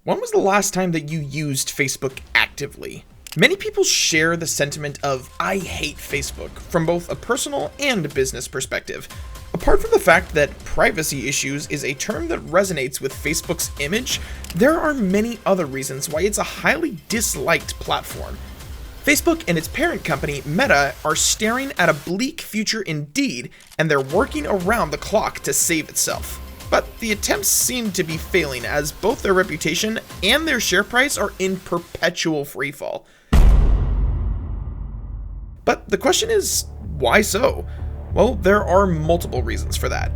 When was the last time that you used Facebook actively? Many people share the sentiment of "I hate Facebook" from both a personal and business perspective. Apart from the fact that privacy issues is a term that resonates with Facebook's image, there are many other reasons why it's a highly disliked platform. Facebook and its parent company, Meta, are staring at a bleak future indeed, and they're working around the clock to save itself. But the attempts seem to be failing, as both their reputation and their share price are in perpetual freefall. But the question is, why so? Well, there are multiple reasons for that.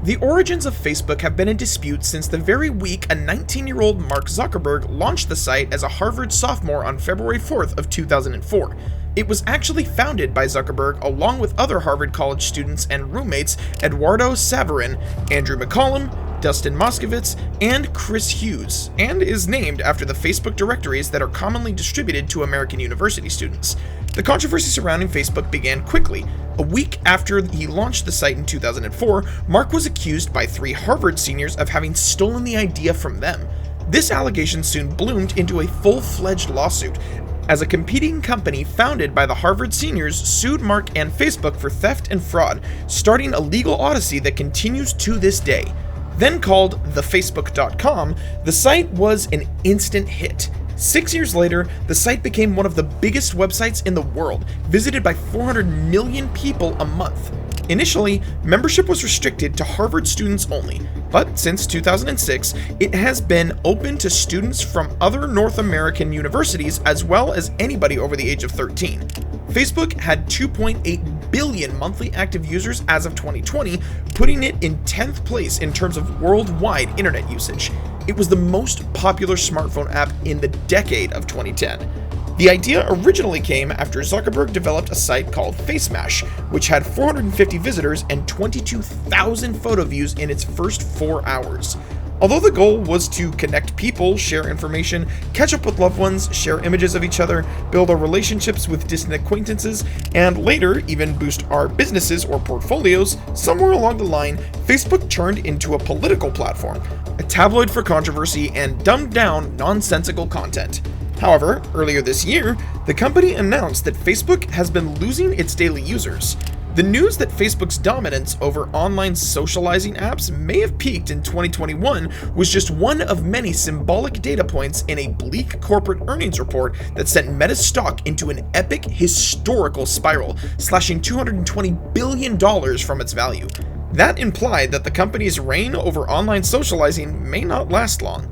The origins of Facebook have been in dispute since the very week a 19-year-old Mark Zuckerberg launched the site as a Harvard sophomore on February 4th of 2004. It was actually founded by Zuckerberg along with other Harvard College students and roommates Eduardo Saverin, Andrew McCollum, Dustin Moskovitz, and Chris Hughes, and is named after the Facebook directories that are commonly distributed to American university students. The controversy surrounding Facebook began quickly. A week after he launched the site in 2004, Mark was accused by 3 Harvard seniors of having stolen the idea from them. This allegation soon bloomed into a full-fledged lawsuit, as a competing company founded by the Harvard seniors sued Mark and Facebook for theft and fraud, starting a legal odyssey that continues to this day. Then called thefacebook.com, the site was an instant hit. 6 years later, the site became one of the biggest websites in the world, visited by 400 million people a month. Initially, membership was restricted to Harvard students only, but since 2006, it has been open to students from other North American universities as well as anybody over the age of 13. Facebook had 2.8 billion monthly active users as of 2020, putting it in 10th place in terms of worldwide internet usage. It was the most popular smartphone app in the decade of 2010. The idea originally came after Zuckerberg developed a site called FaceMash, which had 450 visitors and 22,000 photo views in its first 4 hours. Although the goal was to connect people, share information, catch up with loved ones, share images of each other, build our relationships with distant acquaintances, and later even boost our businesses or portfolios, somewhere along the line, Facebook turned into a political platform, a tabloid for controversy and dumbed down nonsensical content. However, earlier this year, the company announced that Facebook has been losing its daily users. The news that Facebook's dominance over online socializing apps may have peaked in 2021 was just one of many symbolic data points in a bleak corporate earnings report that sent Meta's stock into an epic historical spiral, slashing $220 billion from its value. That implied that the company's reign over online socializing may not last long.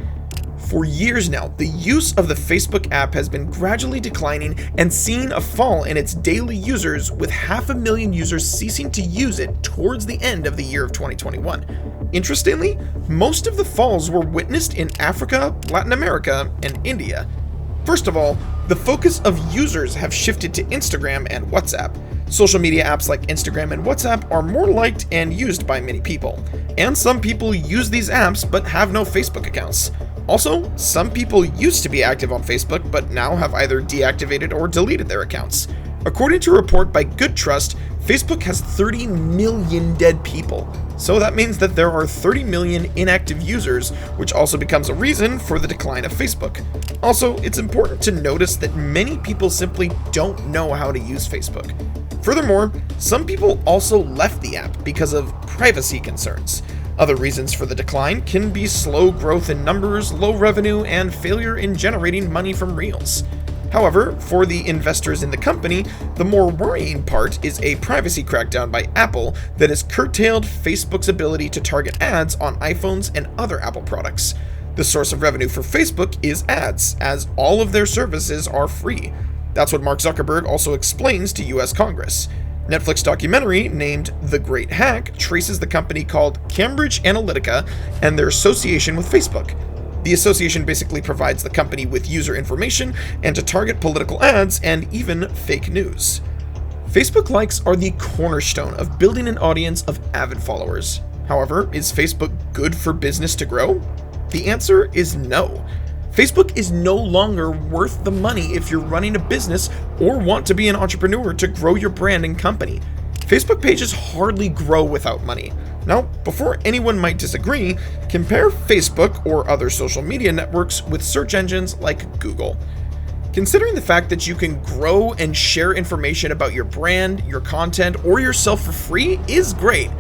For years now, the use of the Facebook app has been gradually declining and seeing a fall in its daily users, with 500,000 users ceasing to use it towards the end of the year of 2021. Interestingly, most of the falls were witnessed in Africa, Latin America, and India. First of all, the focus of users have shifted to Instagram and WhatsApp. Social media apps like Instagram and WhatsApp are more liked and used by many people, and some people use these apps but have no Facebook accounts. Also, some people used to be active on Facebook but now have either deactivated or deleted their accounts. According to a report by Good Trust, Facebook has 30 million dead people. So that means that there are 30 million inactive users, which also becomes a reason for the decline of Facebook. Also, it's important to notice that many people simply don't know how to use Facebook. Furthermore, some people also left the app because of privacy concerns. Other reasons for the decline can be slow growth in numbers, low revenue, and failure in generating money from Reels. However, for the investors in the company, the more worrying part is a privacy crackdown by Apple that has curtailed Facebook's ability to target ads on iPhones and other Apple products. The source of revenue for Facebook is ads, as all of their services are free. That's what Mark Zuckerberg also explains to US Congress. Netflix documentary named The Great Hack traces the company called Cambridge Analytica and their association with Facebook. The association basically provides the company with user information and to target political ads and even fake news. Facebook likes are the cornerstone of building an audience of avid followers. However, is Facebook good for business to grow? The answer is no. Facebook is no longer worth the money if you're running a business or want to be an entrepreneur to grow your brand and company. Facebook pages hardly grow without money. Now, before anyone might disagree, compare Facebook or other social media networks with search engines like Google. Considering the fact that you can grow and share information about your brand, your content, or yourself for free is great.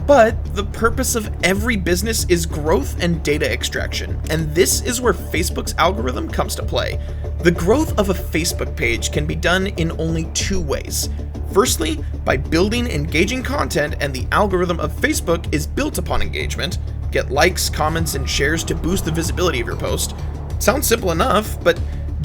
But the purpose of every business is growth and data extraction, and this is where Facebook's algorithm comes to play. The growth of a Facebook page can be done in only two ways. Firstly, by building engaging content, and the algorithm of Facebook is built upon engagement. Get likes, comments, and shares to boost the visibility of your post. Sounds simple enough, but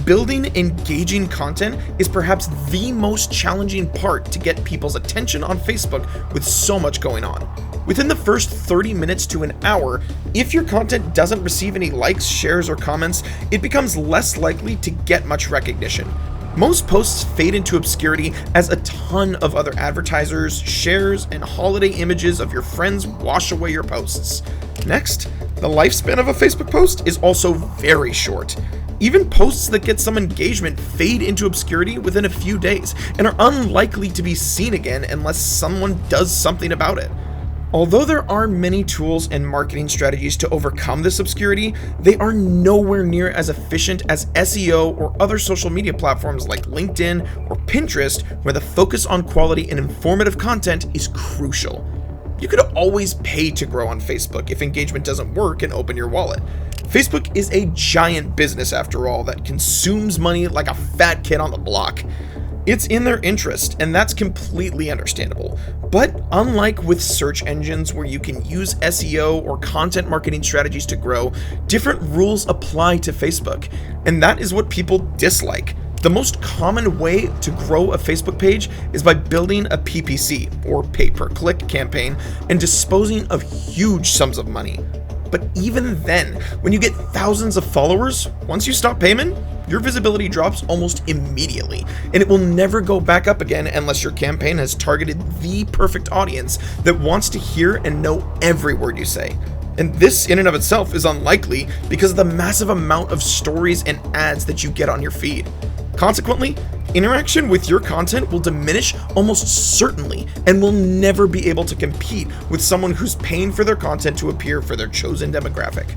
building engaging content is perhaps the most challenging part to get people's attention on Facebook with so much going on. Within the first 30 minutes to an hour, if your content doesn't receive any likes, shares, or comments, it becomes less likely to get much recognition. Most posts fade into obscurity as a ton of other advertisers, shares, and holiday images of your friends wash away your posts. Next, the lifespan of a Facebook post is also very short. Even posts that get some engagement fade into obscurity within a few days and are unlikely to be seen again unless someone does something about it. Although there are many tools and marketing strategies to overcome this obscurity, they are nowhere near as efficient as SEO or other social media platforms like LinkedIn or Pinterest, where the focus on quality and informative content is crucial. You could always pay to grow on Facebook if engagement doesn't work and open your wallet. Facebook is a giant business after all that consumes money like a fat kid on the block. It's in their interest, and that's completely understandable. But unlike with search engines where you can use SEO or content marketing strategies to grow, different rules apply to Facebook, and that is what people dislike. The most common way to grow a Facebook page is by building a PPC, or pay-per-click campaign, and disposing of huge sums of money. But even then, when you get thousands of followers, once you stop payment, your visibility drops almost immediately, and it will never go back up again unless your campaign has targeted the perfect audience that wants to hear and know every word you say. And this in and of itself is unlikely because of the massive amount of stories and ads that you get on your feed. Consequently, interaction with your content will diminish almost certainly and will never be able to compete with someone who's paying for their content to appear for their chosen demographic.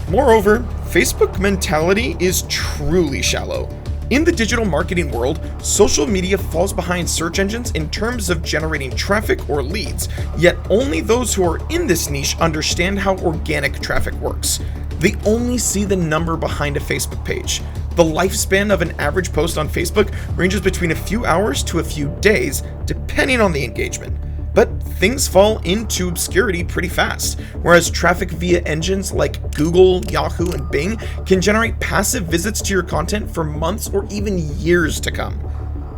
Moreover, Facebook mentality is truly shallow. In the digital marketing world, social media falls behind search engines in terms of generating traffic or leads, yet only those who are in this niche understand how organic traffic works. They only see the number behind a Facebook page. The lifespan of an average post on Facebook ranges between a few hours to a few days, depending on the engagement. But things fall into obscurity pretty fast, whereas traffic via engines like Google, Yahoo, and Bing can generate passive visits to your content for months or even years to come.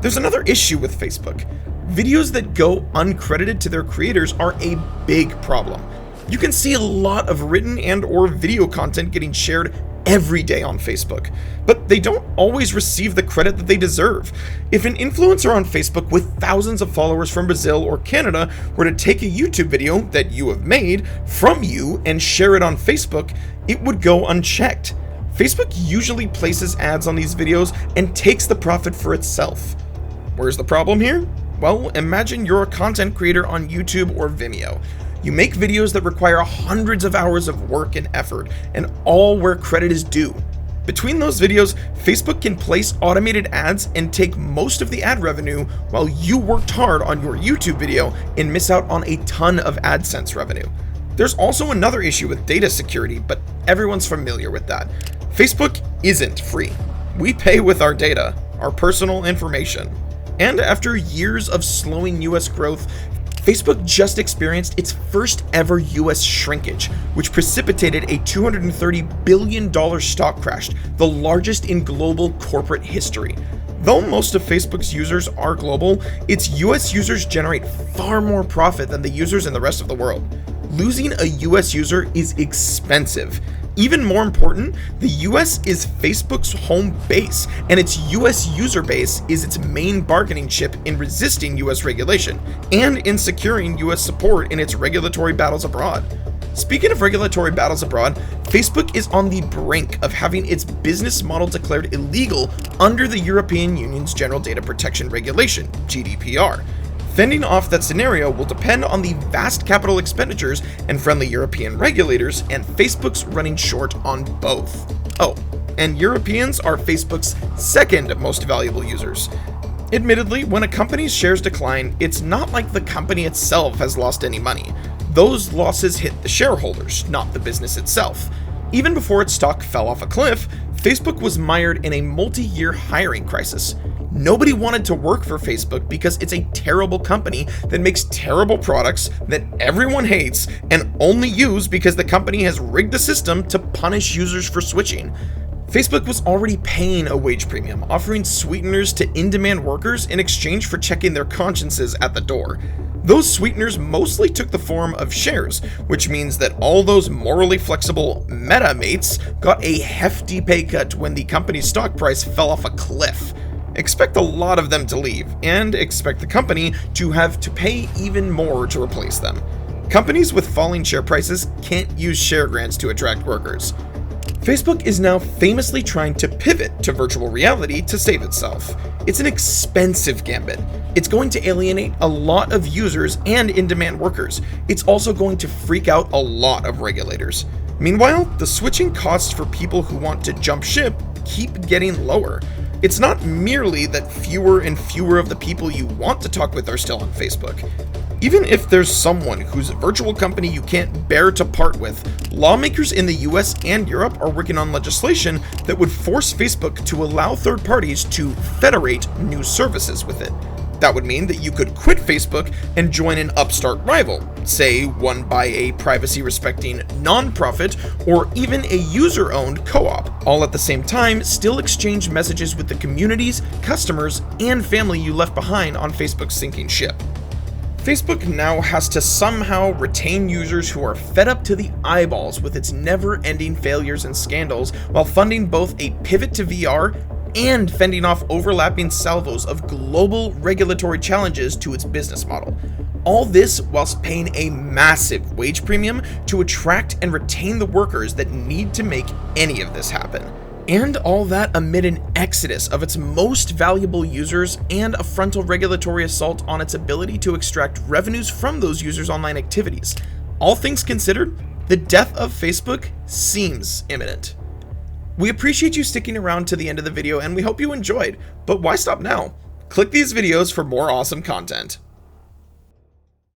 There's another issue with Facebook. Videos that go uncredited to their creators are a big problem. You can see a lot of written and or video content getting shared every day on Facebook, but they don't always receive the credit that they deserve. If an influencer on Facebook with thousands of followers from Brazil or Canada were to take a YouTube video that you have made from you and share it on Facebook, it would go unchecked. Facebook usually places ads on these videos and takes the profit for itself. Where's the problem here? Well, imagine you're a content creator on YouTube or Vimeo. You make videos that require hundreds of hours of work and effort, and all where credit is due. Between those videos, Facebook can place automated ads and take most of the ad revenue while you worked hard on your YouTube video and miss out on a ton of AdSense revenue. There's also another issue with data security, but everyone's familiar with that. Facebook isn't free. We pay with our data, our personal information. And after years of slowing US growth, Facebook just experienced its first ever US shrinkage, which precipitated a $230 billion stock crash, the largest in global corporate history. Though most of Facebook's users are global, its US users generate far more profit than the users in the rest of the world. Losing a US user is expensive. Even more important, the US is Facebook's home base, and its US user base is its main bargaining chip in resisting US regulation and in securing US support in its regulatory battles abroad. Speaking of regulatory battles abroad, Facebook is on the brink of having its business model declared illegal under the European Union's General Data Protection Regulation, GDPR. Fending off that scenario will depend on the vast capital expenditures and friendly European regulators, and Facebook's running short on both. Oh, and Europeans are Facebook's second most valuable users. Admittedly, when a company's shares decline, it's not like the company itself has lost any money. Those losses hit the shareholders, not the business itself. Even before its stock fell off a cliff, Facebook was mired in a multi-year hiring crisis. Nobody wanted to work for Facebook because it's a terrible company that makes terrible products that everyone hates and only use because the company has rigged the system to punish users for switching. Facebook was already paying a wage premium, offering sweeteners to in-demand workers in exchange for checking their consciences at the door. Those sweeteners mostly took the form of shares, which means that all those morally flexible Meta mates got a hefty pay cut when the company's stock price fell off a cliff. Expect a lot of them to leave, and expect the company to have to pay even more to replace them. Companies with falling share prices can't use share grants to attract workers. Facebook is now famously trying to pivot to virtual reality to save itself. It's an expensive gambit. It's going to alienate a lot of users and in-demand workers. It's also going to freak out a lot of regulators. Meanwhile, the switching costs for people who want to jump ship keep getting lower. It's not merely that fewer and fewer of the people you want to talk with are still on Facebook. Even if there's someone whose virtual company you can't bear to part with, lawmakers in the US and Europe are working on legislation that would force Facebook to allow third parties to federate new services with it. That would mean that you could quit Facebook and join an upstart rival, say one by a privacy-respecting nonprofit or even a user-owned co-op, all at the same time still exchange messages with the communities, customers, and family you left behind on Facebook's sinking ship. Facebook now has to somehow retain users who are fed up to the eyeballs with its never-ending failures and scandals while funding both a pivot to VR and fending off overlapping salvos of global regulatory challenges to its business model. All this whilst paying a massive wage premium to attract and retain the workers that need to make any of this happen. And all that amid an exodus of its most valuable users and a frontal regulatory assault on its ability to extract revenues from those users' online activities. All things considered, the death of Facebook seems imminent. We appreciate you sticking around to the end of the video and we hope you enjoyed, but why stop now? Click these videos for more awesome content.